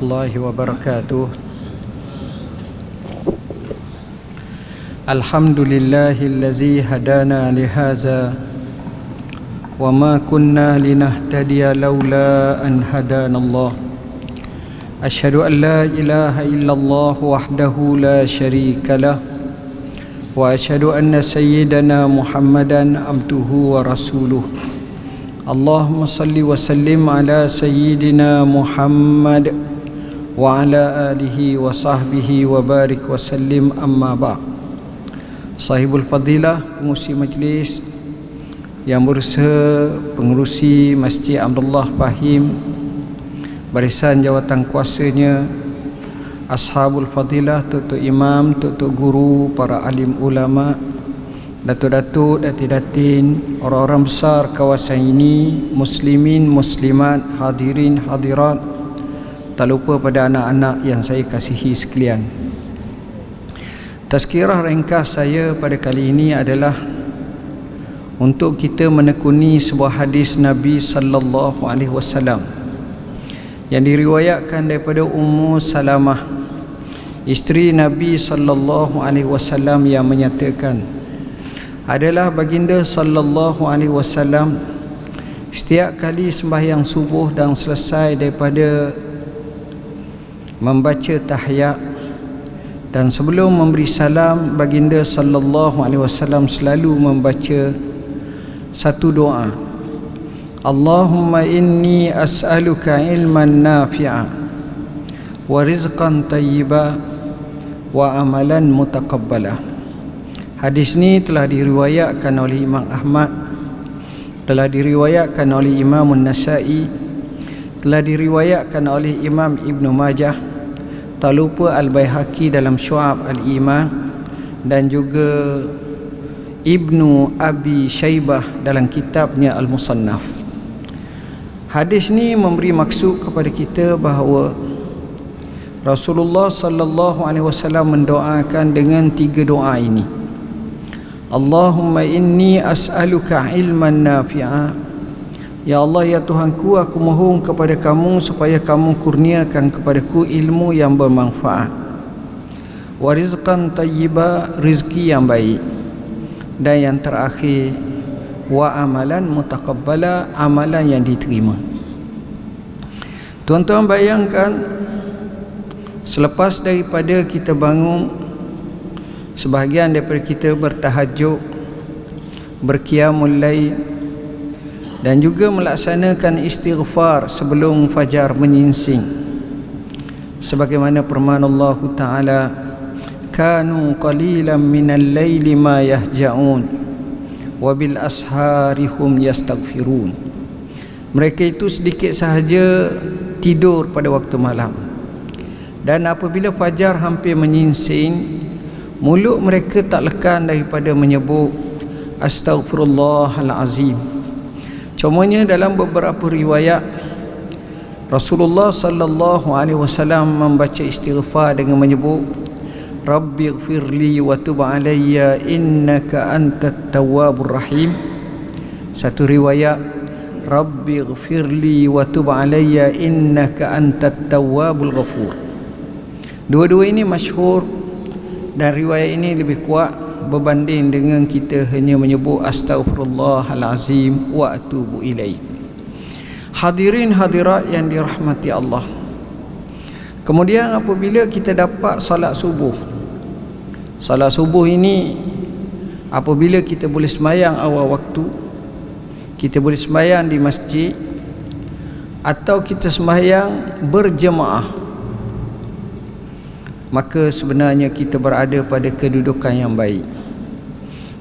warahmatullahi wabarakatuh. Alhamdulillahillazi hadana lihaza wa ma kunna linahtadiya laula an hadanallah. Asyhadu an la ilaha illallah wahdahu la syarika lah wa asyhadu anna sayyidana Muhammadan abduhu wa rasuluh. Allahumma salli wa sallim ala sayyidina Muhammad wa ala alihi wa sahbihi wa barik wa sallim, amma ba'. Sahibul fadilah, pengurusi majlis yang berusaha, pengurusi Masjid Abdullah Fahim, barisan jawatan kuasanya, ashabul fadilah, tok-tok imam, tok-tok guru, para alim ulama, datuk-datuk, datin-datin, orang-orang besar kawasan ini, muslimin, muslimat, hadirin, hadirat, tak lupa pada anak-anak yang saya kasihi sekalian. Tazkirah ringkas saya pada kali ini adalah untuk kita menekuni sebuah hadis Nabi sallallahu alaihi wasallam yang diriwayatkan daripada Ummu Salamah, isteri Nabi sallallahu alaihi wasallam, yang menyatakan adalah baginda sallallahu alaihi wasallam setiap kali sembahyang subuh dan selesai daripada membaca tahiyat dan sebelum memberi salam, baginda sallallahu alaihi wasallam selalu membaca satu doa, Allahumma inni as'aluka ilman nafi'a wa rizqan tayyiba wa amalan mutaqabbala. Hadis ini telah diriwayatkan oleh Imam Ahmad, telah diriwayatkan oleh Imam An-Nasa'i, telah diriwayatkan oleh Imam Ibn Majah, tak lupa Al-Baihaqi dalam Syu'ab Al-Iman, dan juga Ibnu Abi Shaybah dalam kitabnya Al-Musannaf. Hadis ini memberi maksud kepada kita bahawa Rasulullah sallallahu alaihi wasallam mendoakan dengan tiga doa ini. Allahumma inni as'aluka ilman nafi'a. Ya Allah, ya Tuhanku, aku mohon kepada kamu supaya kamu kurniakan kepadaku ilmu yang bermanfaat. Wa rizqan tayyiba, rizki yang baik. Dan yang terakhir, wa amalan mutaqabbala, amalan yang diterima. Tuan-tuan bayangkan, selepas daripada kita bangun, sebahagian daripada kita bertahajud, berqiyamul lail, dan juga melaksanakan istighfar sebelum fajar menyingsing, sebagaimana firman Allah Ta'ala, kanu qalilan minal laili ma yahja'un wa bil ashari hum yastaghfirun. Mereka itu sedikit sahaja tidur pada waktu malam, dan apabila fajar hampir menyingsing, mulut mereka tak lekan daripada menyebut Astaghfirullahalazim. Cumanya dalam beberapa riwayat, Rasulullah sallallahu alaihi wasallam membaca istighfar dengan menyebut Rabbighfirli wa tub alayya innaka antat tawwabur rahim. Satu riwayat, Rabbighfirli wa tub alayya innaka antat tawwabul ghafur. Dua-dua ini masyhur, dan riwayat ini lebih kuat berbanding dengan kita hanya menyebut Astaghfirullahalazim wa atubu ilaih. Hadirin hadirat yang dirahmati Allah, kemudian apabila kita dapat salat subuh, salat subuh ini apabila kita boleh sembahyang awal waktu, kita boleh sembahyang di masjid atau kita sembahyang berjemaah, maka sebenarnya kita berada pada kedudukan yang baik.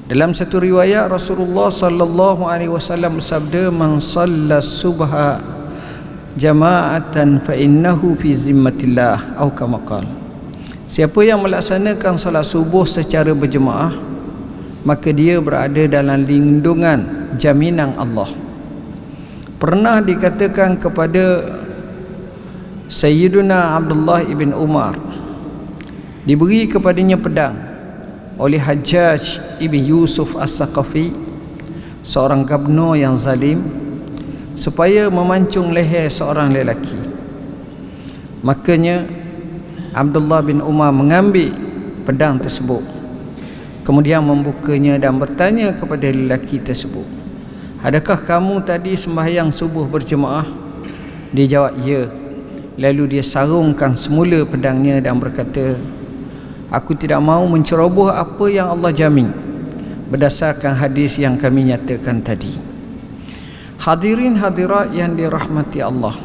Dalam satu riwayat, Rasulullah sallallahu alaihi wasallam bersabda, man shalla subha jama'atan fa innahu fi zimmatillah, atau kama qala. Siapa yang melaksanakan salat subuh secara berjemaah, maka dia berada dalam lindungan jaminan Allah. Pernah dikatakan kepada Sayyiduna Abdullah ibn Umar, diberi kepadanya pedang oleh Hajjaj ibn Yusuf As-Saqafi, seorang gubernur yang zalim, supaya memancung leher seorang lelaki. Makanya Abdullah bin Umar mengambil pedang tersebut, kemudian membukanya dan bertanya kepada lelaki tersebut, adakah kamu tadi sembahyang subuh berjemaah? Dia jawab, ya. Lalu dia sarungkan semula pedangnya dan berkata, aku tidak mahu menceroboh apa yang Allah jamin berdasarkan hadis yang kami nyatakan tadi. Hadirin hadirat yang dirahmati Allah,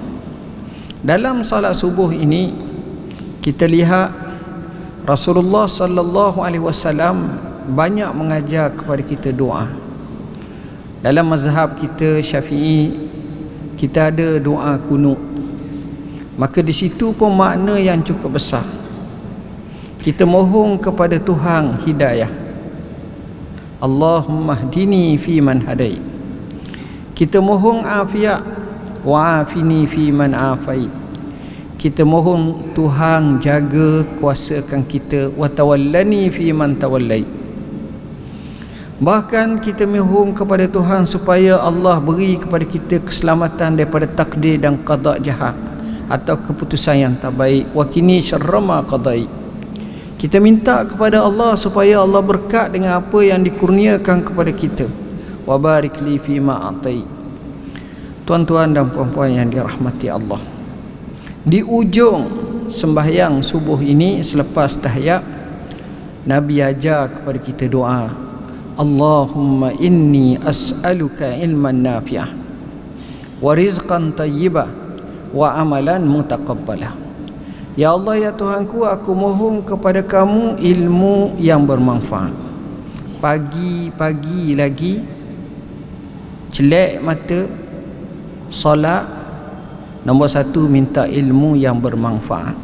dalam salat subuh ini kita lihat Rasulullah sallallahu alaihi wasallam banyak mengajar kepada kita doa. Dalam mazhab kita Syafi'i, kita ada doa kunut. Maka di situ pun makna yang cukup besar. Kita mohon kepada Tuhan hidayah. Allahumma hdini fi man hadait. Kita mohon afiat, wa afini fi man afait. Kita mohon Tuhan jaga, kuasakan kita, wa tawallani fi man tawallait. Bahkan kita mohon kepada Tuhan supaya Allah beri kepada kita keselamatan daripada takdir dan qada jahat atau keputusan yang tak baik. Wa qini syarra ma qadait. Kita minta kepada Allah supaya Allah berkat dengan apa yang dikurniakan kepada kita. Wa barik li fi ma atai. Tuan-tuan dan puan-puan yang dirahmati Allah, di ujung sembahyang subuh ini selepas tahiyat, Nabi ajar kepada kita doa, Allahumma inni as'aluka ilman nafi'ah wa rizqan tayyibah wa amalan mutaqabbalah. Ya Allah, ya Tuhanku, aku mohon kepada kamu ilmu yang bermanfaat. Pagi-pagi lagi celak mata solat, nombor satu minta ilmu yang bermanfaat.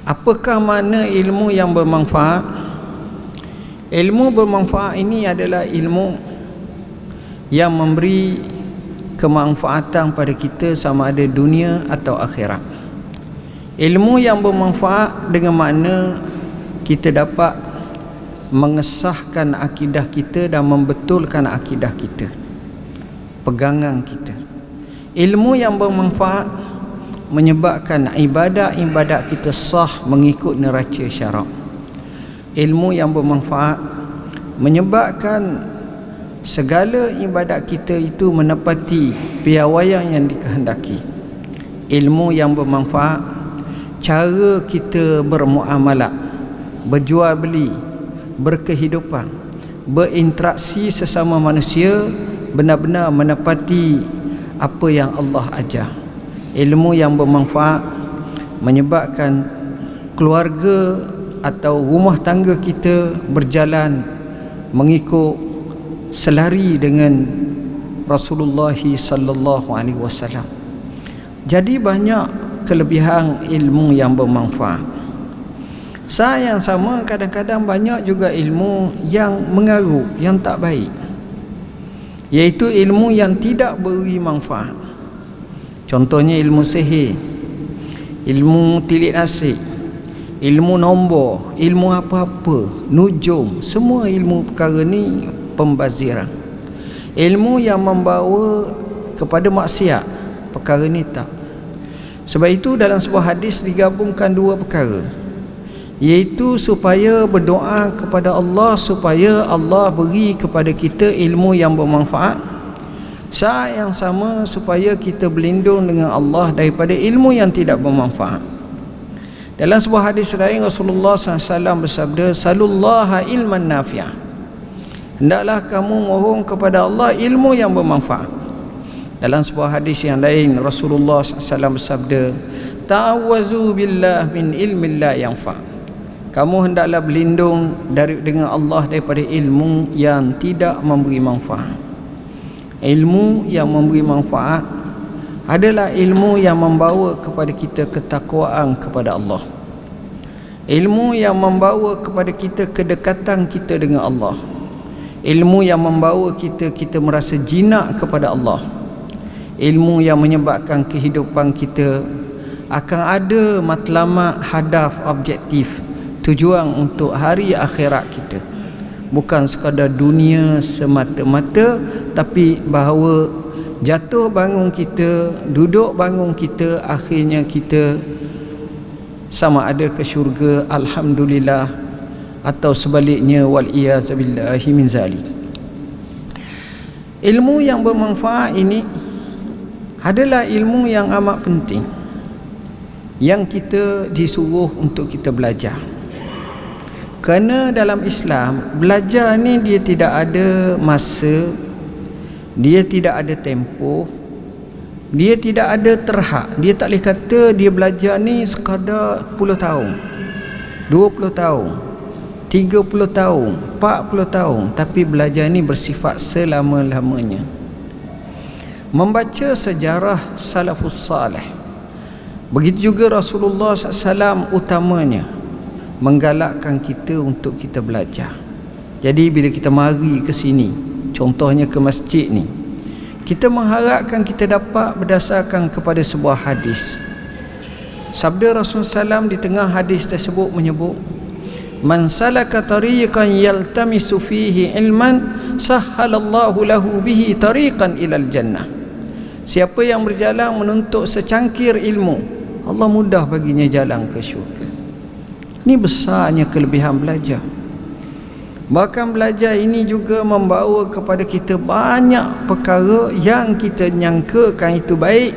Apakah makna ilmu yang bermanfaat? Ilmu bermanfaat ini adalah ilmu yang memberi kemanfaatan pada kita sama ada dunia atau akhirat. Ilmu yang bermanfaat dengan makna kita dapat mengesahkan akidah kita dan membetulkan akidah kita, pegangan kita. Ilmu yang bermanfaat menyebabkan ibadat-ibadat kita sah mengikut neraca syarak. Ilmu yang bermanfaat menyebabkan segala ibadat kita itu menepati piawaian yang dikehendaki. Ilmu yang bermanfaat, cara kita bermuamalah, berjual beli, berkehidupan, berinteraksi sesama manusia benar-benar menepati apa yang Allah ajar. Ilmu yang bermanfaat menyebabkan keluarga atau rumah tangga kita berjalan mengikut selari dengan Rasulullah sallallahu alaihi wasallam. Jadi banyak kelebihan ilmu yang bermanfaat. Saat yang sama, kadang-kadang banyak juga ilmu yang mengaruh, yang tak baik, iaitu ilmu yang tidak beri manfaat. Contohnya ilmu sihir, ilmu tilik nasib, ilmu nombor, ilmu apa-apa, nujum, semua ilmu perkara ni pembaziran. Ilmu yang membawa kepada maksiat, perkara ni tak. Sebab itu dalam sebuah hadis digabungkan dua perkara, iaitu supaya berdoa kepada Allah supaya Allah beri kepada kita ilmu yang bermanfaat, saat yang sama supaya kita berlindung dengan Allah daripada ilmu yang tidak bermanfaat. Dalam sebuah hadis lain Rasulullah SAW bersabda, salullaha ilman nafi'ah, hendaklah kamu mohon kepada Allah ilmu yang bermanfaat. Dalam sebuah hadis yang lain Rasulullah SAW bersabda, ta'awwazu billah min ilmin la yanfa', kamu hendaklah berlindung dengan Allah daripada ilmu yang tidak memberi manfaat. Ilmu yang memberi manfaat adalah ilmu yang membawa kepada kita ketakwaan kepada Allah, ilmu yang membawa kepada kita kedekatan kita dengan Allah, ilmu yang membawa kita merasa jinak kepada Allah, ilmu yang menyebabkan kehidupan kita akan ada matlamat, hadaf, objektif, tujuan untuk hari akhirat kita, bukan sekadar dunia semata-mata, tapi bahawa jatuh bangun kita, duduk bangun kita, akhirnya kita sama ada ke syurga, alhamdulillah, atau sebaliknya, wal iyazabillahi min zalik. Ilmu yang bermanfaat ini adalah ilmu yang amat penting yang kita disuruh untuk kita belajar. Kerana dalam Islam, belajar ni dia tidak ada masa, dia tidak ada tempoh, dia tidak ada terhad. Dia tak boleh kata dia belajar ni sekadar 10 tahun, 20 tahun, 30 tahun, 40 tahun, tapi belajar ni bersifat selama-lamanya. Membaca sejarah salafus salih, begitu juga Rasulullah SAW utamanya menggalakkan kita untuk kita belajar. Jadi bila kita mari ke sini, contohnya ke masjid ni, kita mengharapkan kita dapat berdasarkan kepada sebuah hadis. Sabda Rasulullah SAW di tengah hadis tersebut menyebut, man salaka tariqan yaltamisu fihi ilman sahhalallahu lahu bihi tariqan ilal jannah. Siapa yang berjalan menuntut secangkir ilmu, Allah mudah baginya jalan ke syurga. Ini besarnya kelebihan belajar. Bahkan belajar ini juga membawa kepada kita banyak perkara yang kita nyangkakan itu baik,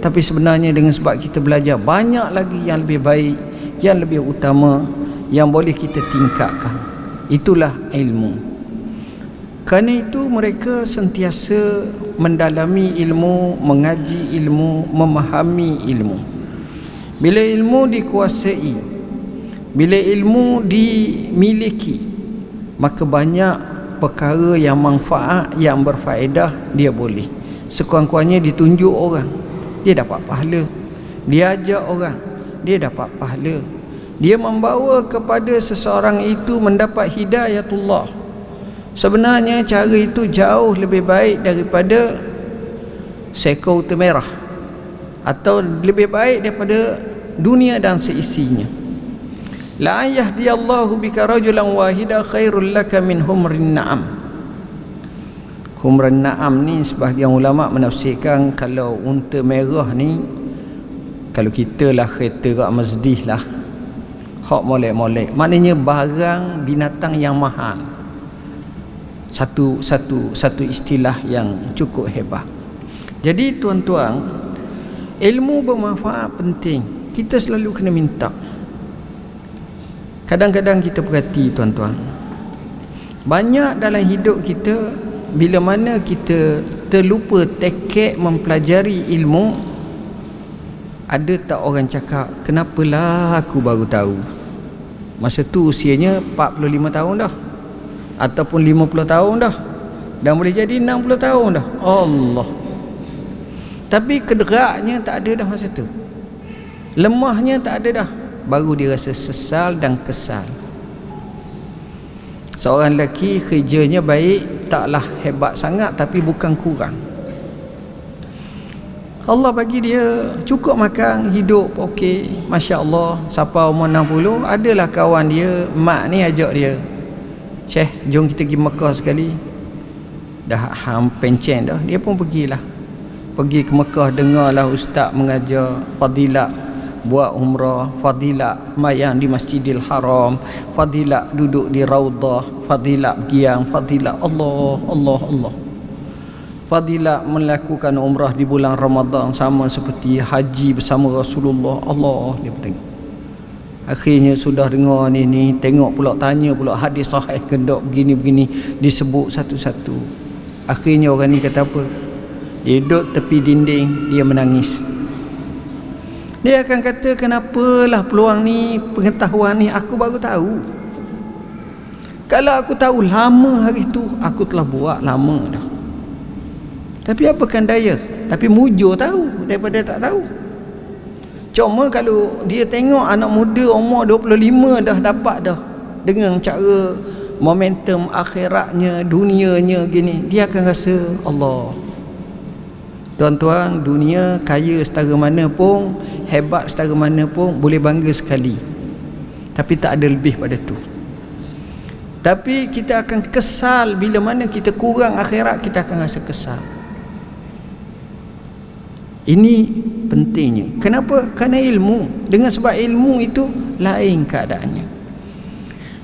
tapi sebenarnya dengan sebab kita belajar, banyak lagi yang lebih baik, yang lebih utama, yang boleh kita tingkatkan. Itulah ilmu. Kerana itu mereka sentiasa mendalami ilmu, mengaji ilmu, memahami ilmu. Bila ilmu dikuasai, bila ilmu dimiliki, maka banyak perkara yang manfaat, yang berfaedah dia boleh. Sekurang-kurangnya ditunjuk orang, dia dapat pahala. Dia ajak orang, dia dapat pahala. Dia membawa kepada seseorang itu mendapat hidayatullah. Sebenarnya cara itu jauh lebih baik daripada seekor unta merah, atau lebih baik daripada dunia dan seisinya. La yahdiyallahu bika rajulan wahida khairul laka min humrin na'am. Humrin na'am ni sebahagian ulama menafsirkan, kalau unta merah ni, kalau kita lah kereta rak Mercedes lah, hak molek-molek, maknanya barang binatang yang mahal. Satu istilah yang cukup hebat. Jadi tuan-tuan, ilmu bermanfaat penting. Kita selalu kena minta. Kadang-kadang kita perhati tuan-tuan, banyak dalam hidup kita, bila mana kita terlupa tekad mempelajari ilmu, ada tak orang cakap, kenapalah aku baru tahu. Masa tu usianya 45 tahun dah, ataupun 50 tahun dah, dan boleh jadi 60 tahun dah. Allah. Tapi kederaknya tak ada dah masa tu, lemahnya tak ada dah, baru dia rasa sesal dan kesal. Seorang lelaki kerjanya baik, taklah hebat sangat, tapi bukan kurang. Allah bagi dia cukup makan, hidup okey, Masya Allah. Sampai umur 60, adalah kawan dia, mak ni ajak dia, Syekh, jom kita pergi Mekah sekali. Dah pencen dah, dia pun pergilah. Pergi ke Mekah, dengarlah ustaz mengajar fadilat buat umrah, fadilat mayang di Masjidil Haram, fadilat duduk di Raudah, fadilat giang, fadilat Allah, fadilat melakukan umrah di bulan Ramadan sama seperti haji bersama Rasulullah. Allah, dia bertengok. Akhirnya sudah dengar ni tengok pula, tanya pula hadis sahih kedok begini-begini, disebut satu-satu. Akhirnya orang ni kata apa? Dia duduk tepi dinding, dia menangis. Dia akan kata, kenapalah peluang ni, pengetahuan ni aku baru tahu. Kalau aku tahu lama hari tu, aku telah buat lama dah. Tapi apakan daya? Tapi mujur tahu daripada tak tahu. Cuma kalau dia tengok anak muda umur 25 dah dapat dah, dengan cara momentum akhiratnya, dunianya gini, dia akan rasa Allah. Tuan-tuan, dunia kaya setara mana pun, hebat setara mana pun, boleh bangga sekali, tapi tak ada lebih pada tu. Tapi kita akan kesal bila mana kita kurang akhirat, kita akan rasa kesal. Ini pentingnya. Kenapa? Kerana ilmu. Dengan sebab ilmu itu lain keadaannya.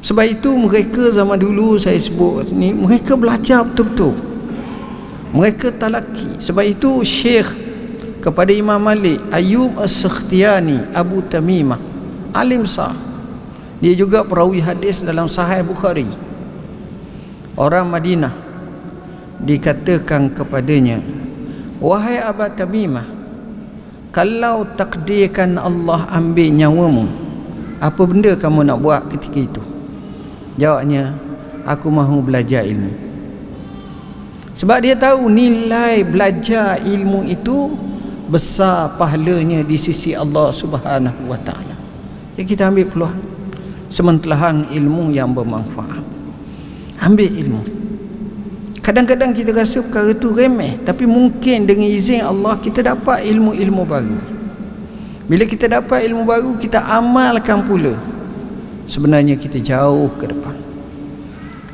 Sebab itu mereka zaman dulu saya sebut ni, mereka belajar betul-betul. Mereka talaki. Sebab itu Syekh kepada Imam Malik, Ayub As-Sakhtiyani, Abu Tamimah, alim sah. Dia juga perawi hadis dalam Sahih Bukhari. Orang Madinah, dikatakan kepadanya, wahai Abu Tamimah, kalau takdirkan Allah ambil nyawamu, apa benda kamu nak buat ketika itu? Jawabnya, aku mahu belajar ilmu. Sebab dia tahu nilai belajar ilmu itu besar pahalanya di sisi Allah Subhanahu wa taala. Jadi kita ambil peluang sementelahan ilmu yang bermanfaat. Ambil ilmu. Kadang-kadang kita rasa perkara itu remeh, tapi mungkin dengan izin Allah kita dapat ilmu-ilmu baru. Bila kita dapat ilmu baru, kita amalkan pula, sebenarnya kita jauh ke depan.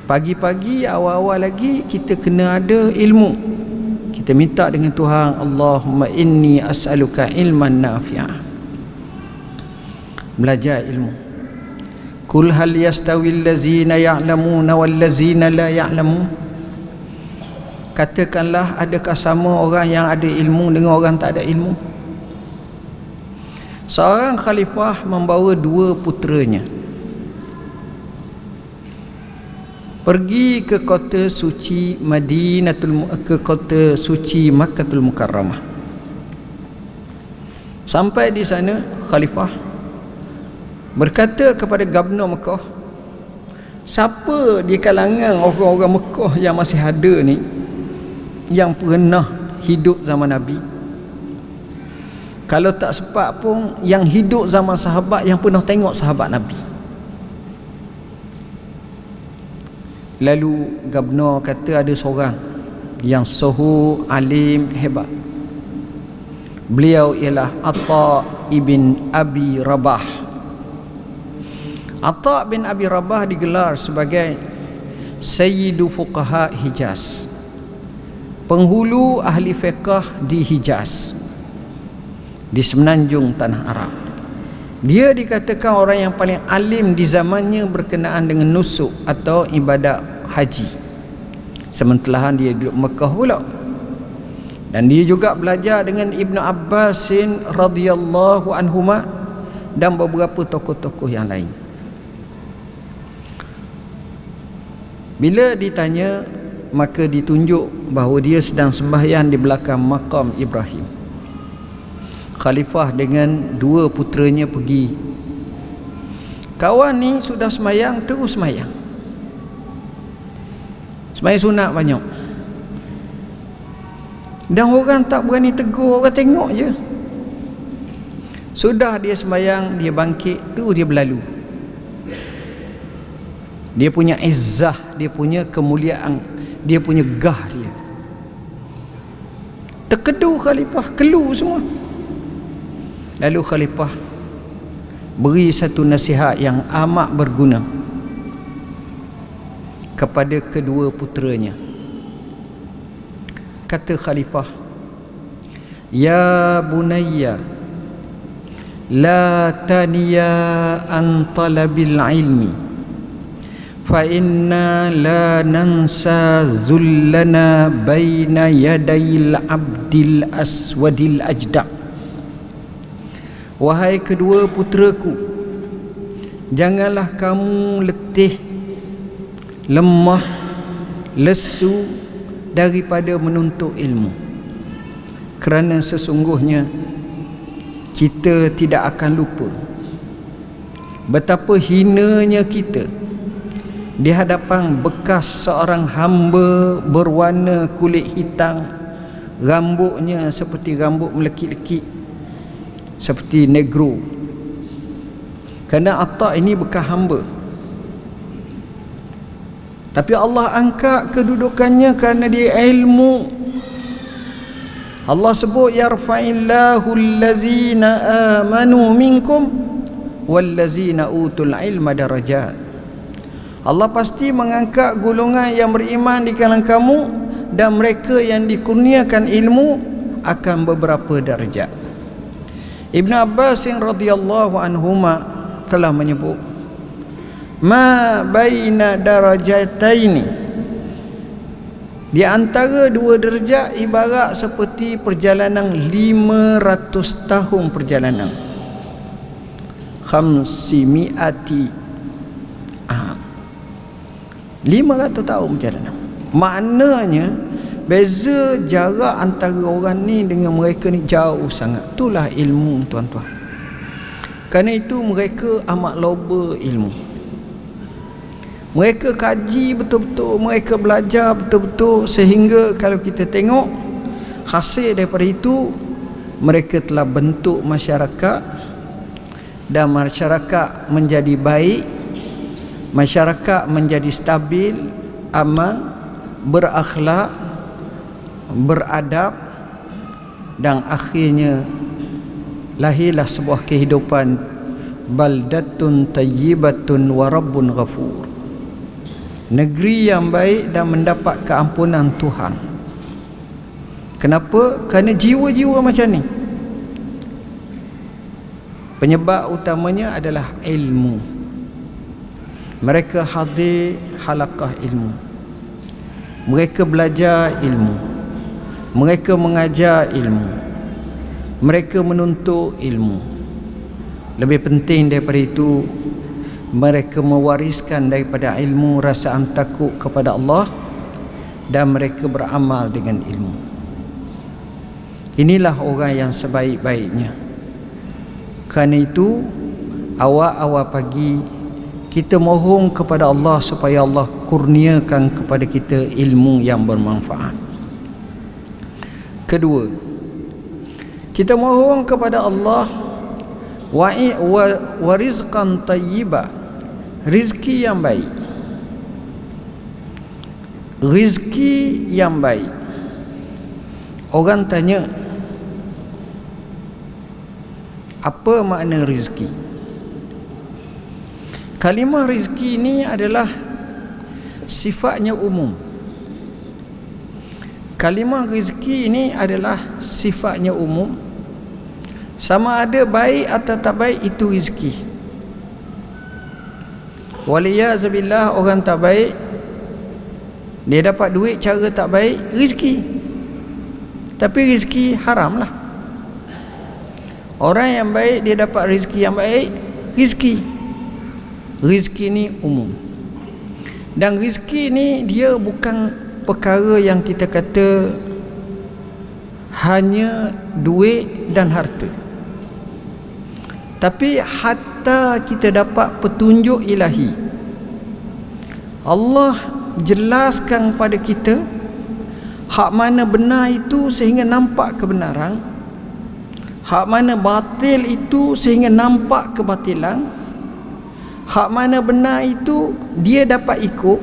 Pagi-pagi awal-awal lagi kita kena ada ilmu. Kita minta dengan Tuhan, Allahumma inni as'aluka ilman nafi'ah. Belajar ilmu. Kul hal yastawil ladzina ya'lamuna wal ladzina la ya'lamun. Katakanlah, adakah sama orang yang ada ilmu dengan orang tak ada ilmu? Seorang khalifah membawa dua puteranya pergi ke kota suci ke kota suci Makkahul Mukarramah. Sampai di sana, khalifah berkata kepada Gubernur Mekah, siapa di kalangan orang-orang Mekah yang masih ada ni, yang pernah hidup zaman Nabi? Kalau tak sempat pun, yang hidup zaman sahabat, yang pernah tengok sahabat Nabi. Lalu Gubernur kata ada seorang yang suhu alim hebat. Beliau ialah Atta ibn Abi Rabah. Atta bin Abi Rabah digelar sebagai Sayyidu Fuqaha Hijaz, penghulu ahli fiqh di Hijaz, di semenanjung tanah Arab. Dia dikatakan orang yang paling alim di zamannya berkenaan dengan nusuk atau ibadat haji. Sementelahan dia duduk Mekah pula. Dan dia juga belajar dengan Ibnu Abbasin radhiyallahu anhuma dan beberapa tokoh-tokoh yang lain. Bila ditanya, maka ditunjuk bahawa dia sedang sembahyang di belakang makam Ibrahim. Khalifah dengan dua puteranya pergi. Kawan ni sudah semayang, terus semayang. Semayang sunat banyak. Dan orang tak berani tegur, orang tengok je. Sudah dia semayang, dia bangkit, tu dia berlalu. Dia punya izzah, dia punya kemuliaan, dia punya gah dia. Terkedu khalifah, kelu semua. Lalu khalifah beri satu nasihat yang amat berguna kepada kedua puteranya. Kata khalifah, ya bunayya, la taniya an talabil ilmi, fa inna la nansa zullana baina yadayil abdil aswadil ajda'. Wahai kedua puteraku, janganlah kamu letih, lemah, lesu daripada menuntut ilmu. Kerana sesungguhnya kita tidak akan lupa betapa hinanya kita di hadapan bekas seorang hamba berwarna kulit hitam, rambutnya seperti rambut melekit-lekit, seperti negro. Kerana Atta ini bekas hamba, tapi Allah angkat kedudukannya kerana dia ilmu. Allah sebut yarfa'illahu allazina amanu minkum wallazina utul ilma darajat. Allah pasti mengangkat golongan yang beriman di kalangan kamu dan mereka yang dikurniakan ilmu, akan beberapa darjat. Ibn Abbas radhiyallahu anhuma telah menyebut, ma baina darajataini, di antara dua darjat ibarat seperti perjalanan 500 tahun perjalanan. Khamsimiati 500 tahun perjalanan. Maknanya beza jarak antara orang ni dengan mereka ni jauh sangat. Itulah ilmu, tuan-tuan. Kerana itu mereka amat loba ilmu. Mereka kaji betul-betul, mereka belajar betul-betul, sehingga kalau kita tengok hasil daripada itu, mereka telah bentuk masyarakat, dan masyarakat menjadi baik, masyarakat menjadi stabil, aman, berakhlak, beradab, dan akhirnya lahirlah sebuah kehidupan baldatun tayyibatun wa rabbun ghafur, negeri yang baik dan mendapat keampunan Tuhan. Kenapa? Kerana jiwa-jiwa macam ni. Penyebab utamanya adalah ilmu. Mereka hadir halaqah ilmu, mereka belajar ilmu, mereka mengajar ilmu, mereka menuntut ilmu. Lebih penting daripada itu, mereka mewariskan daripada ilmu rasaan takut kepada Allah, dan mereka beramal dengan ilmu. Inilah orang yang sebaik-baiknya. Kerana itu, awal-awal pagi kita mohon kepada Allah supaya Allah kurniakan kepada kita ilmu yang bermanfaat. Kedua, kita mohon kepada Allah wa rizqan tayyiba, rizki yang baik. Rizki yang baik. Orang tanya, apa makna rizki? Kalimah rizki ini adalah sifatnya umum. Kalimah rizki ini adalah sifatnya umum. Sama ada baik atau tak baik, itu rizki. Waliyazubillah, orang tak baik, dia dapat duit cara tak baik, rizki. Tapi rizki haram lah. Orang yang baik, dia dapat rizki yang baik, rizki. Rizki ni umum. Dan rizki ni dia bukan perkara yang kita kata hanya duit dan harta. Tapi hatta kita dapat petunjuk ilahi. Allah jelaskan pada kita hak mana benar itu sehingga nampak kebenaran, hak mana batil itu sehingga nampak kebatilan. Hak mana benar itu dia dapat ikut,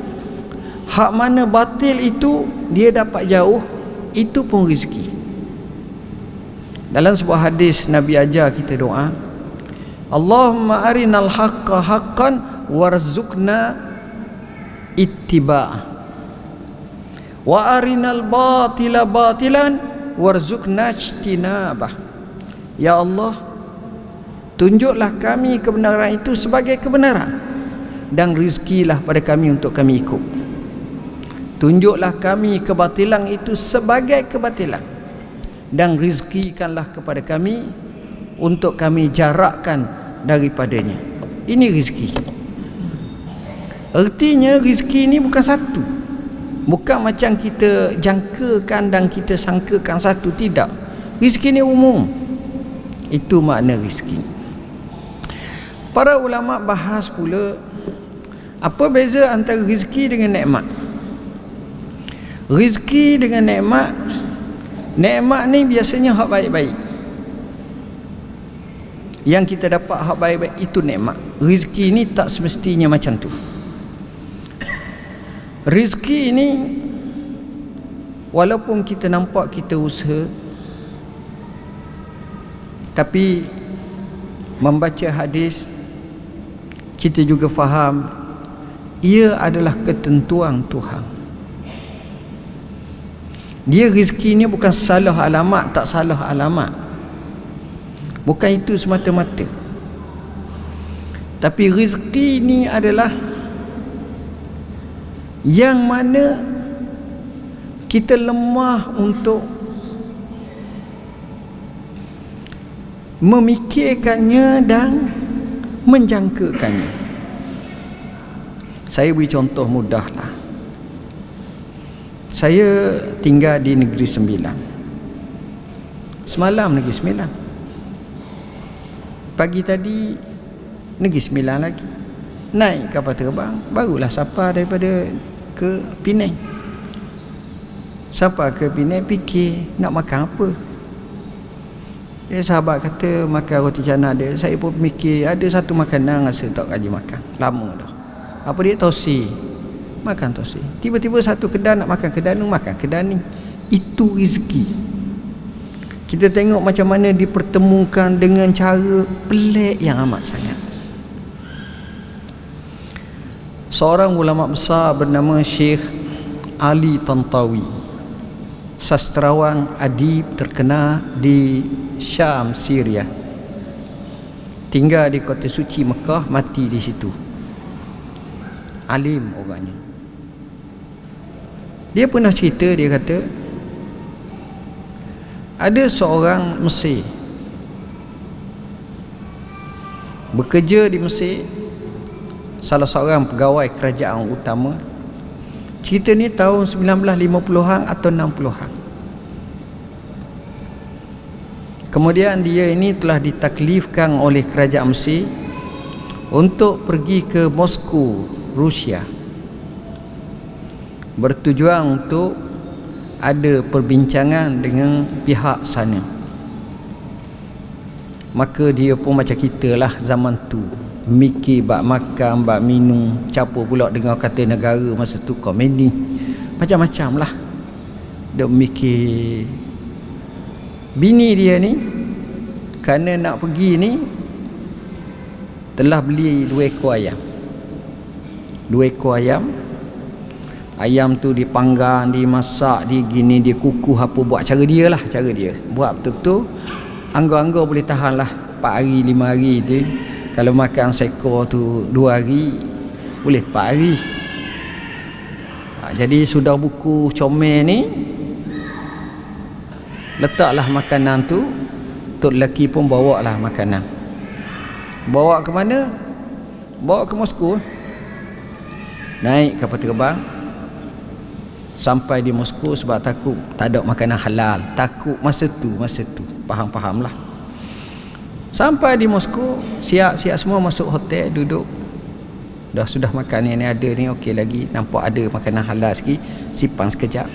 hak mana batil itu dia dapat jauh. Itu pun rezeki. Dalam sebuah hadis Nabi ajar kita doa, Allahumma arinal haqqa haqqan warzuqna ittiba'ah, wa arinal batila batilan warzuqna ijtinabah. Ya Allah, tunjuklah kami kebenaran itu sebagai kebenaran, dan rizkilah pada kami untuk kami ikut. Tunjuklah kami kebatilan itu sebagai kebatilan, dan rizkikanlah kepada kami untuk kami jarakkan daripadanya. Ini rizki. Artinya rizki ini bukan satu, bukan macam kita jangkakan dan kita sangkakan satu. Tidak, rizki ini umum. Itu makna rizki. Para ulama bahas pula, apa beza antara rizki dengan nikmat. Rizki dengan nikmat, nikmat ni biasanya hak baik-baik. Yang kita dapat hak baik-baik itu nikmat. Rizki ni tak semestinya macam tu. Rizki ini walaupun kita nampak kita usaha, tapi membaca hadis kita juga faham ia adalah ketentuan Tuhan. Dia rezeki ni bukan salah alamat, tak salah alamat, bukan itu semata-mata. Tapi rezeki ni adalah yang mana kita lemah untuk memikirkannya dan menjangkakannya. Saya beri contoh mudah lah. Saya tinggal di Negeri Sembilan. Semalam Negeri Sembilan, pagi tadi Negeri Sembilan lagi. Naik kapal terbang, barulah sapa daripada ke Penang. Sapa ke Penang, fikir nak makan apa. Sahabat kata makan roti canai dia. Saya pun fikir ada satu makanan rasa tak kaji makan lama dah. Apa dia? Tosi. Makan tosi. Tiba-tiba satu kedai nak makan kedai ni, makan kedai ni. Itu rezeki. Kita tengok macam mana dipertemukan dengan cara pelik yang amat sangat. Seorang ulama besar bernama Syekh Ali Tantawi, sastrawan adib terkenal di Syam, Syria. Tinggal di kota suci Mekah, mati di situ. Alim orangnya. Dia pernah cerita, dia kata ada seorang Mesir bekerja di Mesir, salah seorang pegawai kerajaan utama. Cerita ni tahun 1950-an atau 60-an. Kemudian dia ini telah ditaklifkan oleh kerajaan Mesir untuk pergi ke Moskow, Rusia, bertujuan untuk ada perbincangan dengan pihak sana. Maka dia pun macam kita lah zaman tu, mikir bak makan, bak minum, capur pula dengan kata negara masa tu komedi, macam-macam lah. Dia mikir. Bini dia ni kerana nak pergi ni telah beli 2 ekor ayam. 2 ekor ayam. Ayam tu dipanggang, dimasak, digini, dia kukuh apa, buat cara dia lah, cara dia. Buat betul-betul anggar-anggar boleh tahan lah 4 hari 5 hari tu. Kalau makan seekor tu 2 hari, boleh 4 hari. Jadi sudah buku comel ni, letaklah makanan tu. Tok lelaki pun bawa lah makanan. Bawa ke mana? Bawa ke Moskow. Naik kapal terbang sampai di Moskow sebab takut tak ada makanan halal. Takut masa tu faham-faham lah. Sampai di Moskow, siap-siap semua masuk hotel, duduk. Sudah makan ni ada ni, okey lagi. Nampak ada makanan halal sikit, simpan sekejap.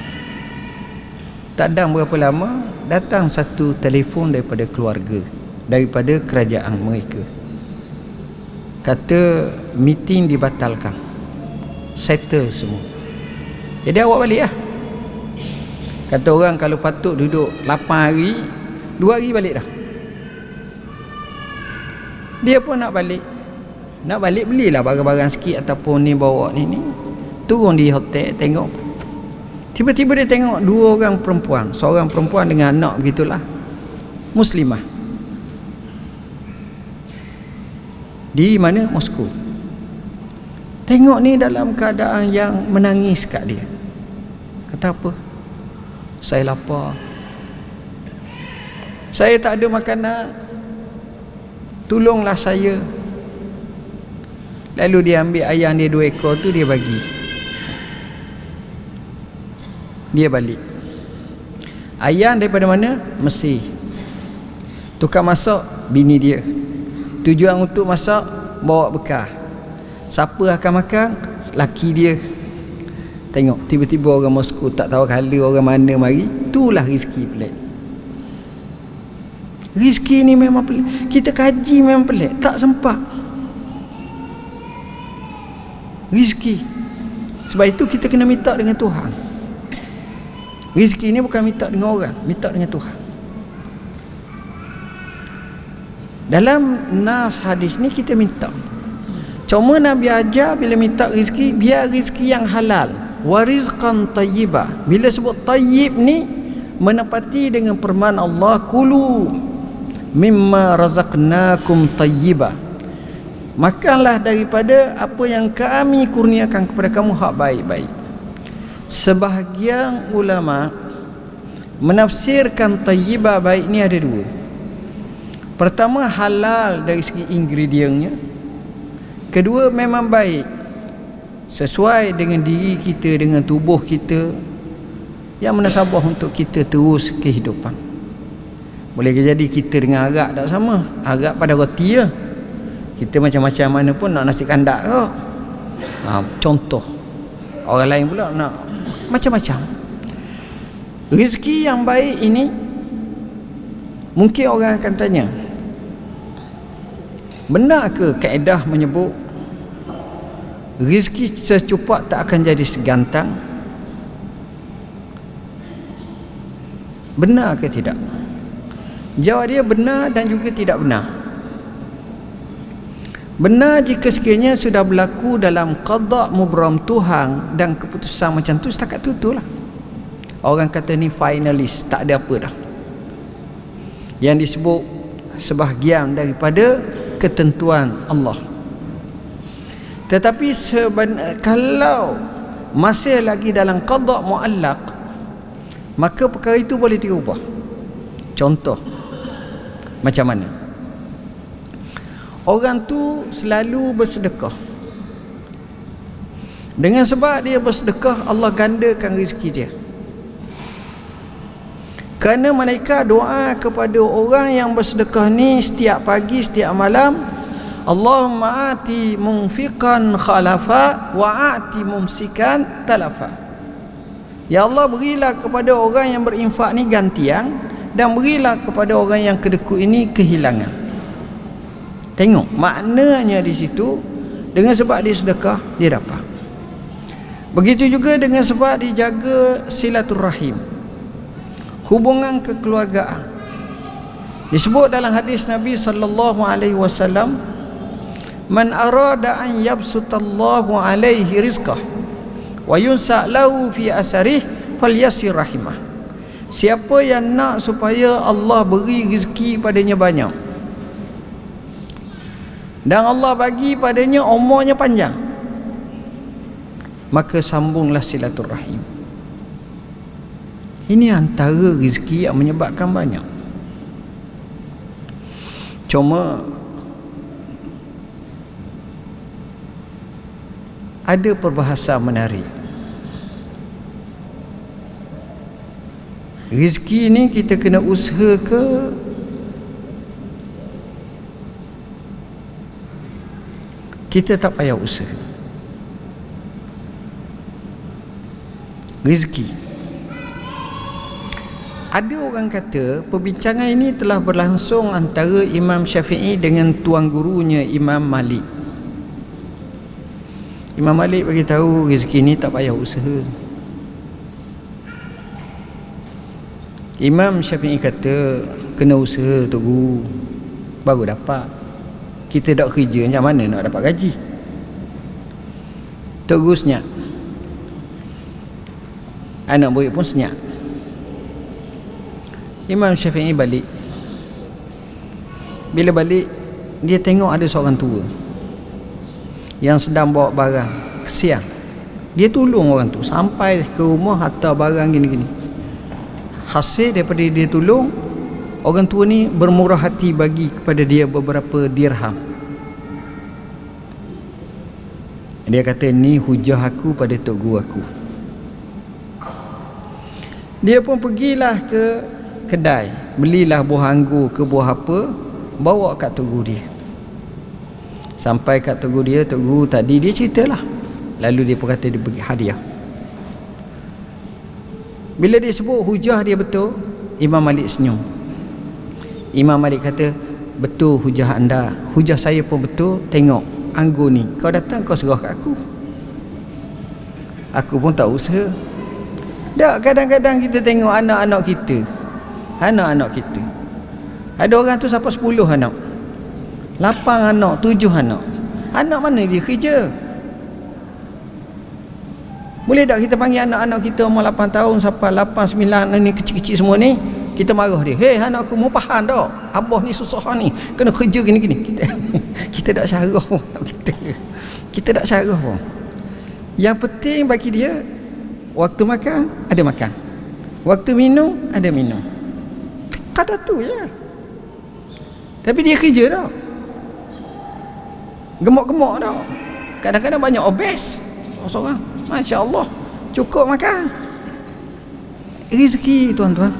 Tak ada berapa lama, datang satu telefon daripada keluarga, daripada kerajaan mereka. Kata meeting dibatalkan, settle semua. Jadi awak balik lah. Kata orang kalau patut duduk 8 hari, 2 hari balik dah. Dia pun nak balik. Nak balik, belilah barang-barang sikit ataupun ni bawa ni. Turun di hotel, tengok. Tiba-tiba dia tengok 2 orang perempuan. Seorang perempuan dengan anak begitulah, Muslimah. Di mana? Moskow. Tengok ni dalam keadaan yang menangis kat dia. Kata apa? Saya lapar. Saya tak ada makanan. Tolonglah saya. Lalu dia ambil ayam dia 2 ekor tu, dia bagi. Dia balik. Ayam daripada mana? Mesir. Tukang masak bini dia. Tujuan untuk masak, bawa bekal. Siapa akan makan? Laki dia. Tengok, tiba-tiba orang Moskow tak tahu kala orang mana mari. Itulah rezeki pelik. Rezeki ni memang pelik. Kita kaji memang pelik, tak sempat. Rezeki. Sebab itu kita kena minta dengan Tuhan. Rezeki ni bukan minta dengan orang, minta dengan Tuhan. Dalam nas hadis ni kita minta. Cuma Nabi ajar bila minta rezeki, biar rezeki yang halal. wa rizqan tayyiba. Bila sebut tayyib ni menepati dengan firman Allah, kulu mimma razaqnakum tayyiba, makanlah daripada apa yang kami kurniakan kepada kamu hak baik-baik. Sebahagian ulama menafsirkan tayyiba baik ni ada dua. Pertama, halal dari segi ingredientnya. Kedua, memang baik sesuai dengan diri kita, dengan tubuh kita, yang menasabah untuk kita terus kehidupan. Boleh jadi kita dengan arak tak sama. Arak pada roti je, kita macam-macam mana pun nak nasi kandak ke. Contoh. Orang lain pula nak macam-macam. Rezeki yang baik ini, mungkin orang akan tanya, benar ke kaedah menyebut rezeki secupak tak akan jadi segantang? Benar ke tidak? Jawab dia benar dan juga tidak benar. Benar jika sekiranya sudah berlaku dalam qada mubram Tuhan dan keputusan macam tu, setakat tu lah. Orang kata ni finalis, tak ada apa dah. Yang disebut sebahagian daripada ketentuan Allah. Tetapi kalau masih lagi dalam qada muallaq, maka perkara itu boleh diubah. Contoh macam mana? Orang tu selalu bersedekah. Dengan sebab dia bersedekah, Allah gandakan rezeki dia. Kerana malaikat doa kepada orang yang bersedekah ni setiap pagi, setiap malam, Allahumma ati munfiqan khalafa wa ati mumsikan talafa. Ya Allah, berilah kepada orang yang berinfak ni gantian, dan berilah kepada orang yang kedekut ini kehilangan. Tengok maknanya di situ. Dengan sebab dia sedekah, dia dapat. Begitu juga dengan sebab dijaga silaturrahim, hubungan kekeluargaan. Disebut dalam hadis Nabi sallallahu alaihi wasallam, man arada an yabsutallahu alaihi rizqah wa yunsa lahu fi asarih falyasir rahimah. Siapa yang nak supaya Allah beri rezeki padanya banyak dan Allah bagi padanya umurnya panjang, maka sambunglah silaturrahim. Ini antara rezeki yang menyebabkan banyak. Cuma ada perbahasan menarik. Rezeki ni kita kena usaha ke kita tak payah usaha? Rezeki. Ada orang kata perbincangan ini telah berlangsung antara Imam Syafi'i dengan tuan gurunya Imam Malik. Imam Malik bagi tahu rezeki ni tak payah usaha. Imam Syafi'i kata kena usaha tu guru baru dapat. Kita tak kerja macam mana nak dapat gaji? Tok senyap, anak murid pun senyap. Imam Syafi'i balik. Bila balik, dia tengok ada seorang tua yang sedang bawa barang, kesian. Dia tolong orang tu sampai ke rumah, hantar barang gini-gini. Hasil daripada dia tolong, orang tua ni bermurah hati bagi kepada dia beberapa dirham. Dia kata, ni hujah aku pada tok guru aku. Dia pun pergilah ke kedai, belilah buah anggur ke buah apa, bawa kat tok guru dia. Sampai kat tok guru dia, tok guru tadi dia ceritalah. Lalu dia pun kata dia bagi hadiah. Bila dia sebut hujah dia betul, Imam Malik senyum. Imam Malik kata, betul hujah anda, hujah saya pun betul. Tengok anggur ni, kau datang kau serah kat aku pun tak usaha. Tak, kadang-kadang kita tengok anak-anak kita, ada orang tu sampai 10 anak, 8 anak, 7 anak. Anak mana dia kerja? Boleh tak kita panggil anak-anak kita umur 8 tahun sampai 8, 9 ni kecil-kecil semua ni, kita marah dia. Hei anak aku, mau faham tak? Abah ni susah ni, kena kerja gini-gini. Kita tak syarah pun. Kita tak syarah pun. Yang penting bagi dia, waktu makan, ada makan. Waktu minum, ada minum. Kadar tu je. Tapi dia kerja tak? Gemuk-gemuk tak? Kadang-kadang banyak obes seorang. Masya Allah, cukup makan. Rezeki tuan-tuan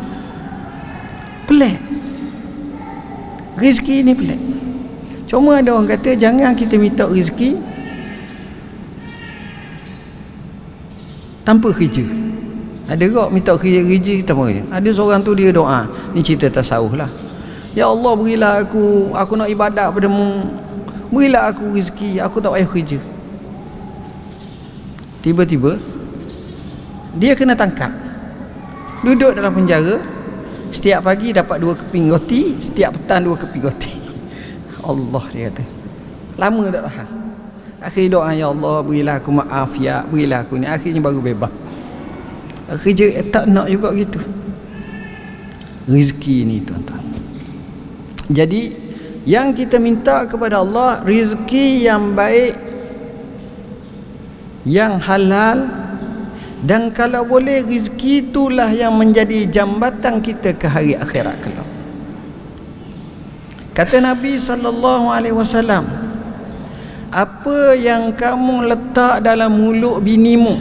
pelik. Rezeki ni pelik. Cuma ada orang kata jangan kita minta rezeki tanpa kerja. Ada orang minta kerja tanpa kerja. Ada seorang tu dia doa, ni cerita tasawuf lah. Ya Allah, berilah aku nak ibadat padamu, berilah aku rezeki, aku tak payah kerja. Tiba-tiba dia kena tangkap, duduk dalam penjara. Setiap pagi dapat 2 keping roti, setiap petang 2 keping roti. Allah, dia kata lama tak tahan. Akhirnya doa, ya Allah berilah aku maaf ya, berilah aku ni. Akhirnya baru bebas. Kerja tak nak juga gitu. Rezeki ni tuan-tuan. Jadi yang kita minta kepada Allah, rezeki yang baik, yang halal, dan kalau boleh rezeki itulah yang menjadi jambatan kita ke hari akhirat kelak. Kata Nabi SAW, apa yang kamu letak dalam mulut binimu,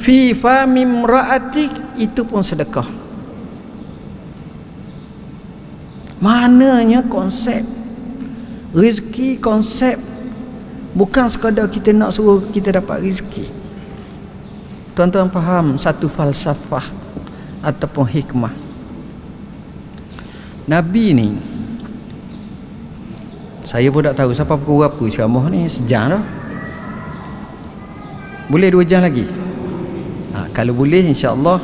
fi famim ra'atik, itu pun sedekah. Maknanya konsep rezeki, konsep bukan sekadar kita nak suruh kita dapat rezeki. Tuan-tuan faham satu falsafah ataupun hikmah. Nabi ni, saya pun tak tahu siapa pukul berapa ceramah ni, sejam dah. Boleh 2 jam lagi? Kalau boleh insya-Allah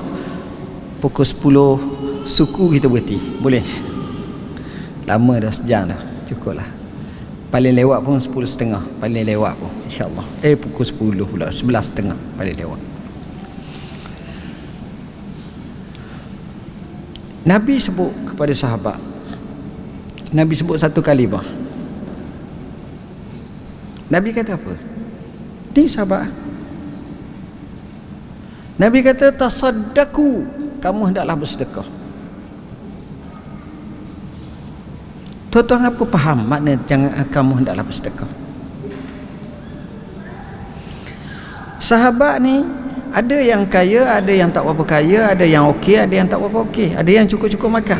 pukul 10 suku kita berhenti. Boleh? Lama dah, sejam dah. Cukuplah. Paling lewat pun 10.30. Paling lewat pun insya-Allah. Pukul 10 pula, 11.30 paling lewat. Nabi sebut kepada sahabat, Nabi sebut satu kalimah. Nabi kata apa? Ni sahabat, Nabi kata tasaddaku, kamu hendaklah bersedekah. Tuan-tuan apa faham makna jangan kamu hendaklah bersedekah? Sahabat ni ada yang kaya, ada yang tak berapa kaya, ada yang okey, ada yang tak berapa okey, ada yang cukup-cukup makan.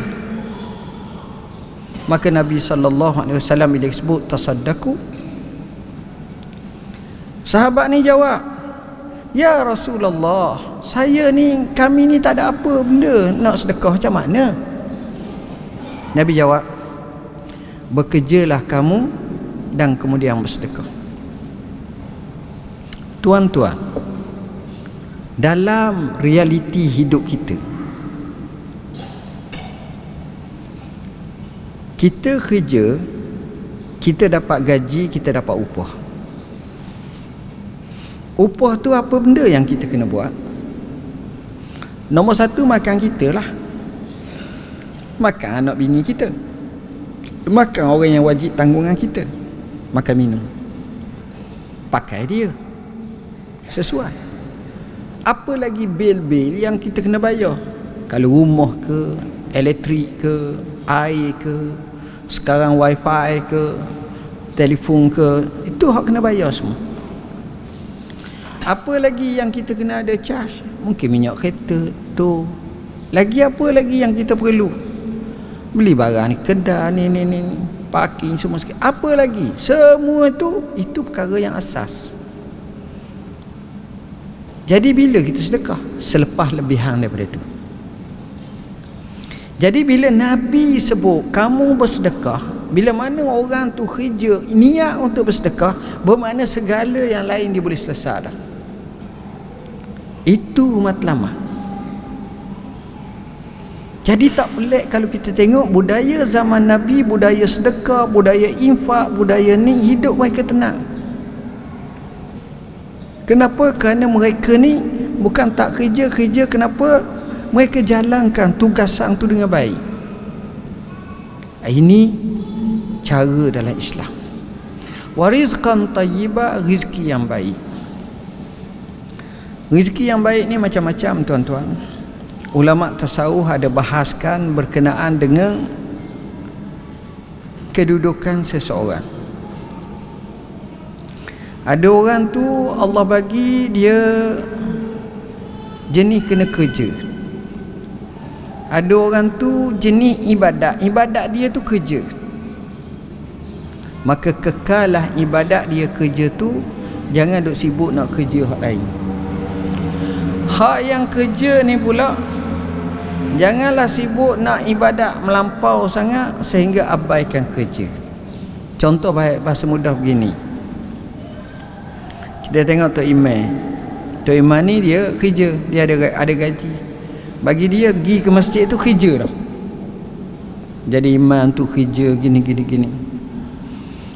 Maka Nabi SAW bila sebut tasaddaku, sahabat ni jawab, ya Rasulullah, kami ni tak ada apa benda nak sedekah, macam mana? Nabi jawab, bekerjalah kamu dan kemudian bersedekah. Tuan-tuan, dalam realiti hidup kita, kita kerja, kita dapat gaji, kita dapat upah. Upah tu apa benda yang kita kena buat? Nombor 1, makan kita lah. Makan anak bini kita, makan orang yang wajib tanggungan kita, makan minum, pakai dia sesuai. Apa lagi bil-bil yang kita kena bayar? Kalau rumah ke, elektrik ke, air ke, sekarang wifi ke, telefon ke, itu hak kena bayar semua. Apa lagi yang kita kena ada charge? Mungkin minyak kereta tu. Lagi apa lagi yang kita perlu? Beli barang ni, kedai ni, parking semua sikit. Apa lagi? Semua itu perkara yang asas. Jadi bila kita sedekah? Selepas lebihan daripada itu. Jadi bila Nabi sebut kamu bersedekah, bila mana orang tu kerja niat untuk bersedekah, bermakna segala yang lain dia boleh selesai dah. Itu matlamat. Jadi tak pelik kalau kita tengok budaya zaman Nabi, budaya sedekah, budaya infak, budaya ni, hidup mereka tenang. Kenapa? Kerana mereka ni bukan tak kerja. Kenapa? Mereka jalankan tugasan tu dengan baik. Ini cara dalam Islam. Warizqan tayyiba, rizki yang baik. Rizki yang baik ni macam-macam tuan-tuan. Ulama tasawuf ada bahaskan berkenaan dengan kedudukan seseorang. Ada orang tu Allah bagi dia jenis kena kerja. Ada orang tu jenis ibadat dia tu kerja. Maka kekalah ibadat dia kerja tu, jangan duk sibuk nak kerja hak lain. Hak yang kerja ni pula, janganlah sibuk nak ibadat melampau sangat sehingga abaikan kerja. Contoh bahasa mudah begini. Kita tengok Tok Imam ni dia kerja, dia ada gaji. Bagi dia pergi ke masjid tu kerja dah. Jadi imam tu kerja gini.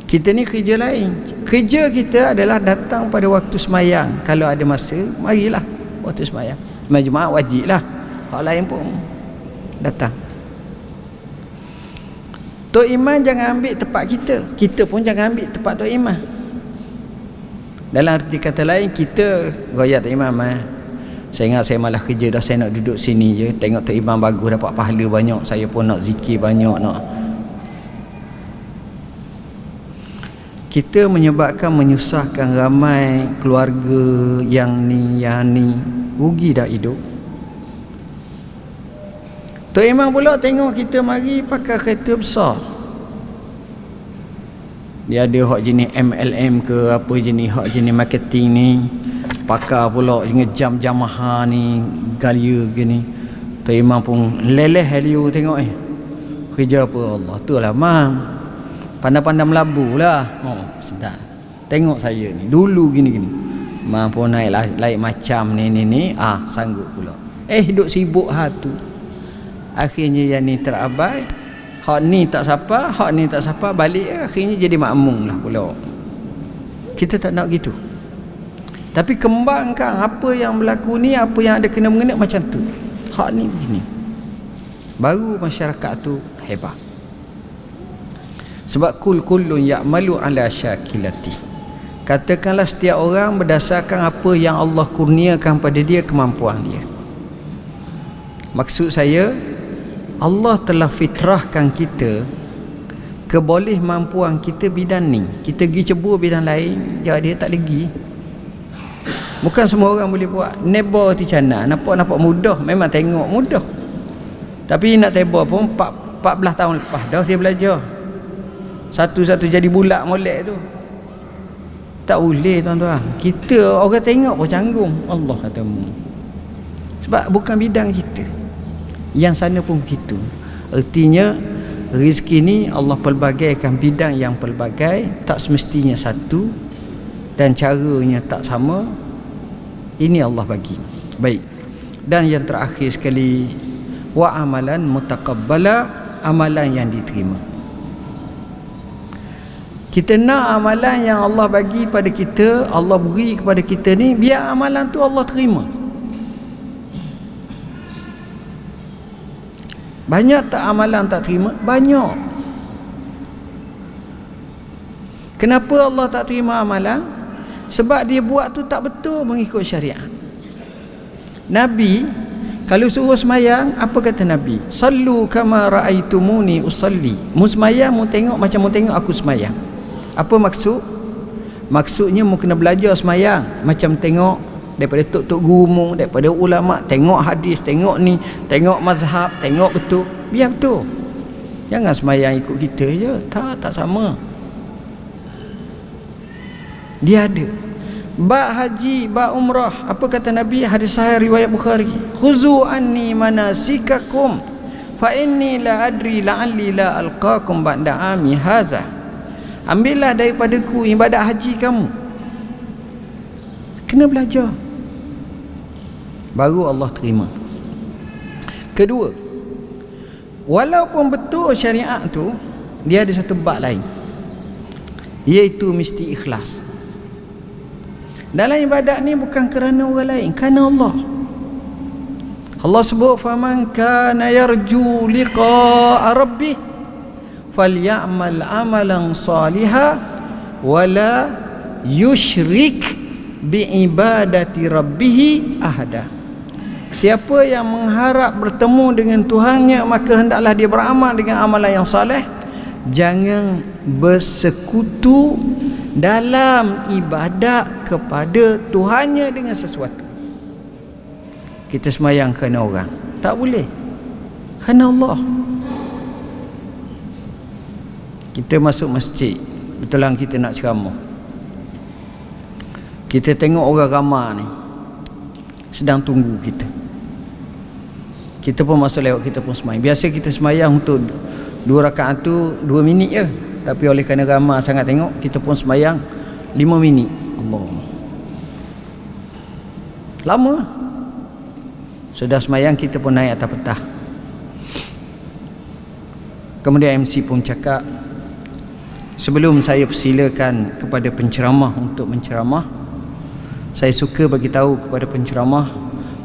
Kita ni kerja lain. Kerja kita adalah datang pada waktu semayang. Kalau ada masa, marilah waktu semayang. Majmaah wajib lah. Hak lain pun datang. Tok Imam jangan ambil tempat kita. Kita pun jangan ambil tempat Tok Imam. Dalam arti kata lain, kita royak Tok Imam, saya ingat saya malah kerja dah, saya nak duduk sini je, tengok Tok Imam bagus dapat pahala banyak, saya pun nak zikir banyak nak. Kita menyebabkan menyusahkan ramai keluarga yang ni rugi dah hidup. Tok Imam pula tengok kita mari pakai kereta besar, dia ada hak jenis MLM ke apa jenis, hak jenis marketing ni, pakar pula ngejam jamaah ni, galia gini. Tok Imam pun leleh heliu tengok kerja apa Allah tu lah mam, pandai-pandai melabu lah. Oh sedap, tengok saya ni dulu gini mam pun naik macam ni sanggup pula. Duk sibuk tu. Akhirnya yang ni terabai, hak ni tak siapa balik, akhirnya jadi makmum lah pula. Kita tak nak gitu. Tapi kembangkan apa yang berlaku ni, apa yang ada kena mengena macam tu. Hak ni begini. Baru masyarakat tu hebat. Sebab kullun ya'malu ala syakilati. Katakanlah setiap orang berdasarkan apa yang Allah kurniakan pada dia, kemampuan dia. Maksud saya, Allah telah fitrahkan kita keboleh mampuan kita bidang ni. Kita pergi cebur bidang lain, dia tak lagi. Bukan semua orang boleh buat. Nebo ti cana nampak mudah, memang tengok mudah. Tapi nak teba pun 14 tahun lepas dah dia belajar. Satu-satu jadi bulat molek tu. Tak boleh tuan-tuan. Kita orang tengok pun canggung. Allah katamu. Sebab bukan bidang kita. Yang sana pun begitu. Artinya rezeki ni Allah pelbagaikan bidang yang pelbagai, tak semestinya satu dan caranya tak sama. Ini Allah bagi. Baik. Dan yang terakhir sekali, wa amalan mutaqabbala, amalan yang diterima. Kita nak amalan yang Allah bagi pada kita, Allah beri kepada kita ni, biar amalan tu Allah terima. Banyak tak amalan tak terima? Banyak. Kenapa Allah tak terima amalan? Sebab dia buat tu tak betul mengikut syariat. Nabi kalau suruh semayang, apa kata Nabi? Sallu kama ra'aitumuni usalli. Mu semayang, mu tengok macam mu tengok aku semayang. Apa maksud? Maksudnya mu kena belajar semayang macam tengok daripada tok-tok guru, daripada ulama, tengok hadis, tengok ni, tengok mazhab, tengok betul, biar betul. Jangan semayang ikut kita je. Tak sama. Dia ada bab haji, bab umrah. Apa kata Nabi? Hadis sahih riwayat Bukhari. Khuzu anni manasikakum fa inni la adri la'alli la alqakum ba'da ami haza. Ambillah daripadaku ibadat haji kamu. Kena belajar, baru Allah terima. Kedua, walaupun betul syariat tu, dia ada satu bab lain, iaitu mesti ikhlas. Dalam ibadat ni bukan kerana orang lain, kerana Allah. Allah sebut faman kana yarju liqa'a rabbih falyamal amalan salihan wala yusyrik biibadati rabbih ahada. Siapa yang mengharap bertemu dengan Tuhannya, maka hendaklah dia beramal dengan amalan yang saleh. Jangan bersekutu dalam ibadat kepada Tuhannya dengan sesuatu. Kita semayang kerana orang, tak boleh, kerana Allah. Kita masuk masjid, betulan kita nak ceramah, kita tengok orang ramai ni sedang tunggu kita, kita pun masuk lewat, kita pun semayang. Biasa kita semayang untuk 2 rakaat tu 2 minit je, tapi oleh kerana ramai sangat tengok, kita pun semayang 5 minit. Allah, lama. Sudah semayang, kita pun naik atas petah. Kemudian MC pun cakap, sebelum saya persilakan kepada penceramah untuk menceramah, saya suka bagi tahu kepada penceramah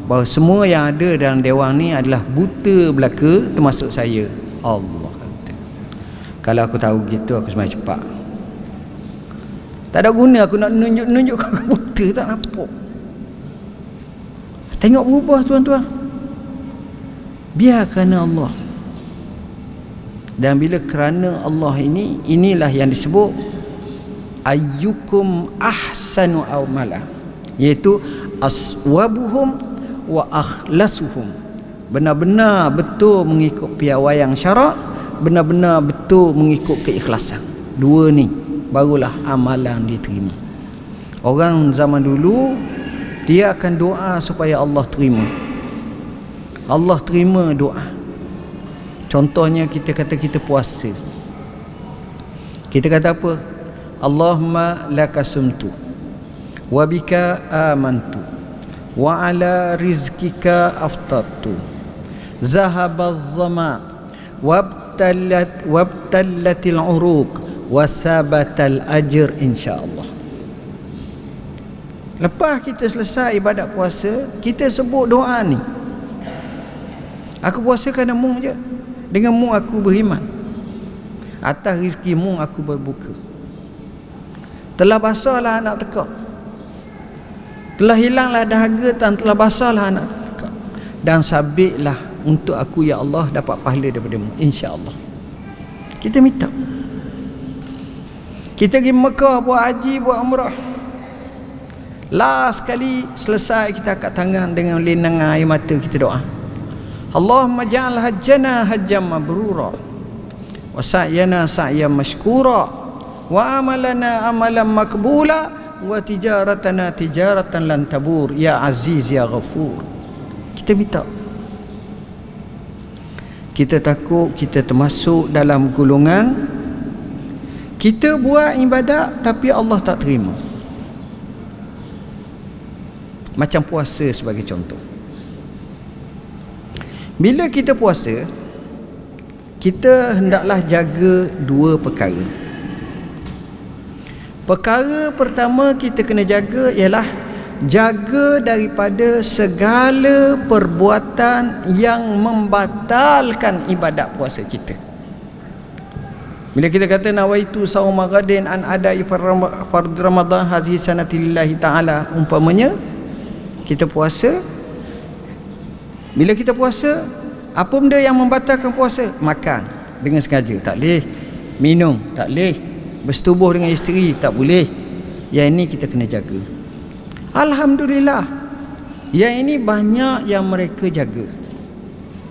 bahawa semua yang ada dalam dewan ni adalah buta belaka, termasuk saya. Allah kata, kalau aku tahu gitu, aku semayang cepat. Tak ada guna aku nak nunjuk kau buta, tak nampak. Tengok berubah tuan-tuan. Biar kerana Allah. Dan bila kerana Allah ini, inilah yang disebut ayyukum ahsanu amala, iaitu aswabuhum wa akhlasuhum. Benar-benar betul mengikut piawaian syarak, benar-benar betul mengikut keikhlasan. Dua ni barulah amalan diterima. Orang zaman dulu dia akan doa supaya Allah terima. Allah terima doa. Contohnya kita kata kita puasa, kita kata apa? Allahumma laka sumtu wa bika amantu wa ala rizkika aftartu zahabaz zama wabtallatil uruq wa sabatal ajr insyaallah. Lepas kita selesai ibadat puasa, kita sebut doa ni. Aku puasa kerana mu je. Dengan mu aku beriman. Atas rezeki mu aku berbuka. Telah basahlah anak tekak. Telah hilanglah dahaga dan telah basahlah anak tekak. Dan sabitlah untuk aku ya Allah dapat pahala daripada mu, insya-Allah. Kita minta. Kita pergi Mekah buat haji, buat umrah. Last sekali selesai, kita angkat tangan dengan linangan air mata, kita doa, Allahumma ja'al hajjana hajjam mabrura wa sa'yana sa'yan mashkura wa amalana amalan makbula wa tijaratana tijaratan lan tabur ya aziz ya ghafur. Kita minta. Kita takut kita termasuk dalam golongan kita buat ibadat tapi Allah tak terima. Macam puasa sebagai contoh. Bila kita puasa, kita hendaklah jaga 2 perkara. Perkara pertama kita kena jaga ialah jaga daripada segala perbuatan yang membatalkan ibadat puasa kita. Bila kita kata nawaitu sauma ghadin an adai fard Ramadan hazihi sanati lillahi ta'ala, umpamanya kita puasa. Bila kita puasa, apa benda yang membatalkan puasa? Makan dengan sengaja tak boleh, minum tak boleh, bersetubuh dengan isteri tak boleh. Yang ini kita kena jaga. Alhamdulillah, yang ini banyak yang mereka jaga.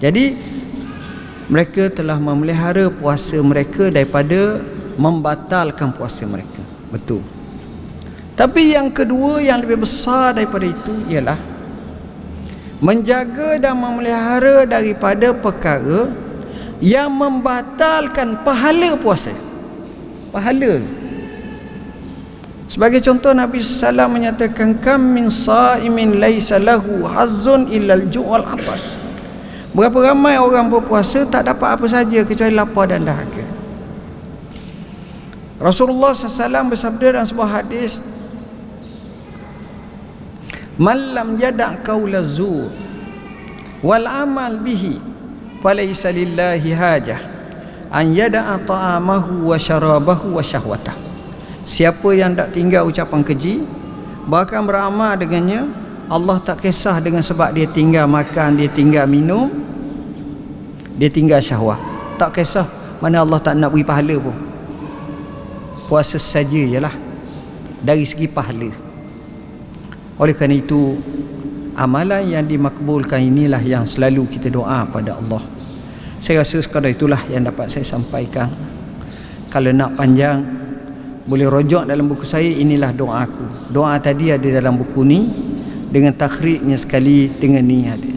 Jadi mereka telah memelihara puasa mereka daripada membatalkan puasa mereka. Betul. Tapi yang kedua yang lebih besar daripada itu ialah menjaga dan memelihara daripada perkara yang membatalkan pahala puasa. Pahala. Sebagai contoh, Nabi SAW menyatakan kam min sa'imin laisa lahu hazzun illal ju'al atash. Berapa ramai orang berpuasa tak dapat apa saja kecuali lapar dan dahaga. Rasulullah SAW bersabda dalam sebuah hadis, man lam yada' qaula zur wal amal bihi falaysa lillahi hajah an yada'a ta'amahu wa syarabahu wa syahwatahu. Siapa yang tak tinggal ucapan keji, bahkan beramal dengannya, Allah tak kisah dengan sebab dia tinggal makan, dia tinggal minum, dia tinggal syahwat. Tak kisah, mana Allah tak nak beri pahala pun. Puasa saja ialah dari segi pahala. Oleh kerana itu, amalan yang dimakbulkan inilah yang selalu kita doa pada Allah. Saya rasa sekadar itulah yang dapat saya sampaikan. Kalau nak panjang, boleh rojok dalam buku saya. Inilah doa aku. Doa tadi ada dalam buku ni, dengan takhrijnya sekali, dengan ni ada.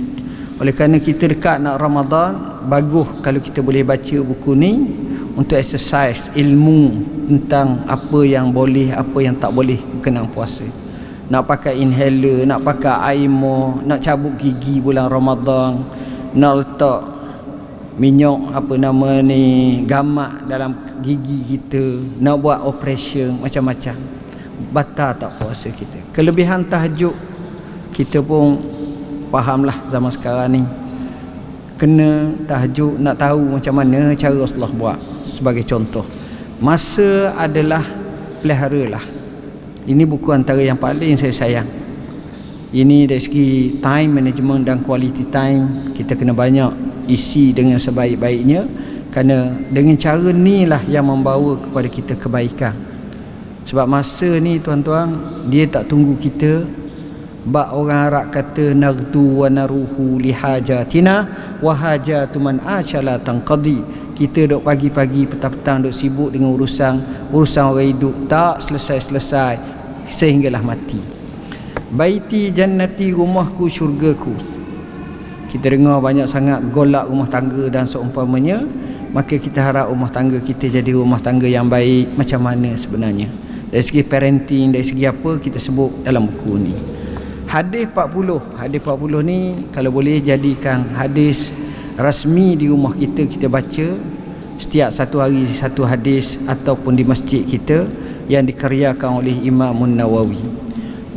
Oleh kerana kita dekat nak Ramadan, bagus kalau kita boleh baca buku ni untuk exercise ilmu tentang apa yang boleh, apa yang tak boleh berkenaan puasa. Nak pakai inhaler, nak pakai aimo, nak cabut gigi bulan Ramadan, nak letak minyak apa nama ni, gamak dalam gigi kita, nak buat operation macam-macam. Batal tak puasa kita. Kelebihan tahajud kita pun fahamlah zaman sekarang ni. Kena tahajud, nak tahu macam mana cara Rasulullah buat. Sebagai contoh, masa adalah peliharalah. Ini buku antara yang paling saya sayang. Ini dari segi time management dan quality time, kita kena banyak isi dengan sebaik-baiknya, kerana dengan cara ni lah yang membawa kepada kita kebaikan. Sebab masa ni tuan-tuan, dia tak tunggu kita. Bak orang Arab kata nardu wa naruhu lihajatina wa hajatu man ashala tanqadi. Kita duk pagi-pagi petang-petang duk sibuk dengan urusan orang hidup, tak selesai-selesai sehinggalah mati. Baiti jannati, rumahku syurgaku. Kita dengar banyak sangat golak rumah tangga dan seumpamanya, maka kita harap rumah tangga kita jadi rumah tangga yang baik. Macam mana sebenarnya dari segi parenting, dari segi apa, kita sebut dalam buku ni. Hadis 40. Hadis 40 ni kalau boleh jadikan hadis rasmi di rumah kita, kita baca setiap satu hari satu hadis, ataupun di masjid kita yang dikaryakan oleh Imam Nawawi.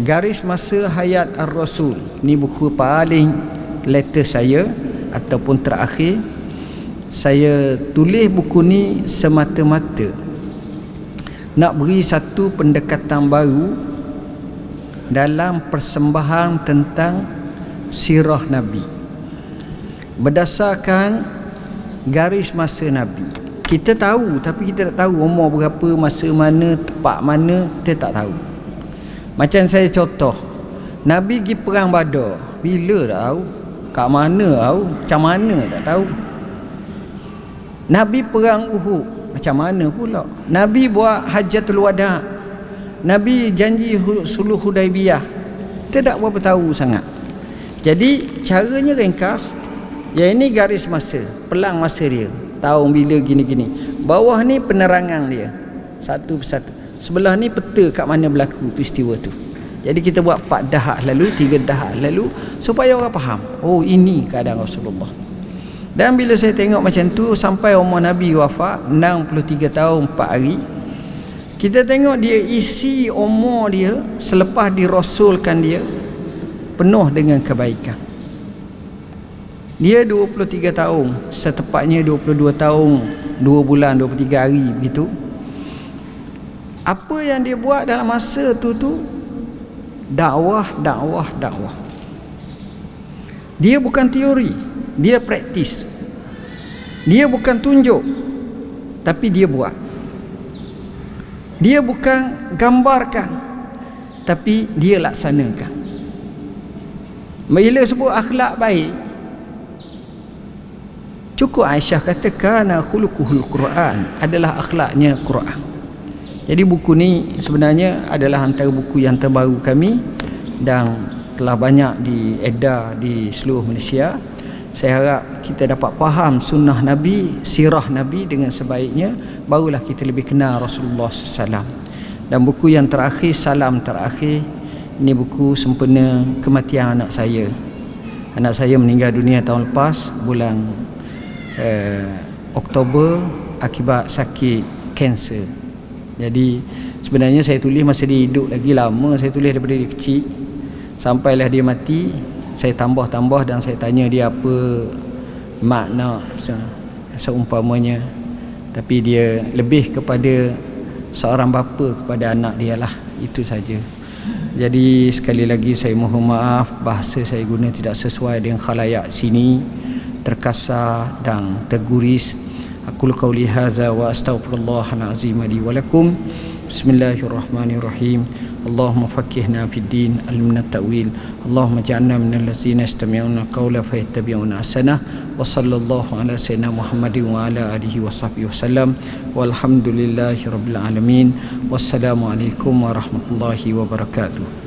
Garis masa hayat Ar-Rasul, ni buku paling letter saya ataupun terakhir. Saya tulis buku ni semata-mata nak beri satu pendekatan baru dalam persembahan tentang sirah Nabi berdasarkan garis masa Nabi. Kita tahu, tapi kita tak tahu umur berapa, masa mana, tempat mana, kita tak tahu. Macam saya contoh, Nabi pergi perang Badar, bila tak tahu, kat mana tahu, macam mana tak tahu. Nabi perang Uhud, macam mana pula. Nabi buat Hajjatul Wada', Nabi janji suluh Hudaibiyah, kita tak berapa tahu sangat. Jadi caranya ringkas. Yang ini garis masa, pelang masa dia, tahun bila gini-gini. Bawah ni penerangan dia satu persatu. Sebelah ni peta kat mana berlaku peristiwa tu. Jadi kita buat 4 dahak lalu, 3 dahak lalu, supaya orang faham, oh ini keadaan Rasulullah. Dan bila saya tengok macam tu, sampai umur Nabi wafat 63 tahun 4 hari, kita tengok dia isi umur dia selepas dirasulkan dia penuh dengan kebaikan. Dia 23 tahun, setepatnya 22 tahun 2 bulan 23 hari begitu. Apa yang dia buat dalam masa tu dakwah. Dia bukan teori, dia praktis. Dia bukan tunjuk, tapi dia buat. Dia bukan gambarkan, tapi dia laksanakan. Bila sebut akhlak baik, cukup Aisyah kata kana khuluquhul Quran, adalah akhlaknya Quran. Jadi buku ni sebenarnya adalah antara buku yang terbaru kami dan telah banyak diedar di seluruh Malaysia. Saya harap kita dapat faham sunnah Nabi, sirah Nabi dengan sebaiknya, barulah kita lebih kenal Rasulullah SAW. Dan buku yang terakhir, Salam Terakhir, ini buku sempena kematian anak saya. Anak saya meninggal dunia tahun lepas, bulan Oktober, akibat sakit kanser. Jadi sebenarnya saya tulis masa dia hidup lagi lama, saya tulis daripada dia kecil. Sampailah dia mati, saya tambah-tambah dan saya tanya dia apa makna seumpamanya, tapi dia lebih kepada seorang bapa kepada anak dia lah, itu saja. Jadi sekali lagi saya mohon maaf bahasa saya guna tidak sesuai dengan khalayak sini, terkasar dan terguris. Aqul qauli hadza wa astaghfirullahal azim li wa lakum. Bismillahirrahmanirrahim. Allahumma faqqihna fid din, allimna at-ta'wil. Allahumma ij'alna minal ladzina yastami'una al-qawla fayattabi'una ahsanah. Wa sallallahu ala sayyidina Muhammadin wa ala alihi wa sahbihi wasallam. Walhamdulillahi rabbil alamin. Wassalamu alaikum warahmatullahi wabarakatuh.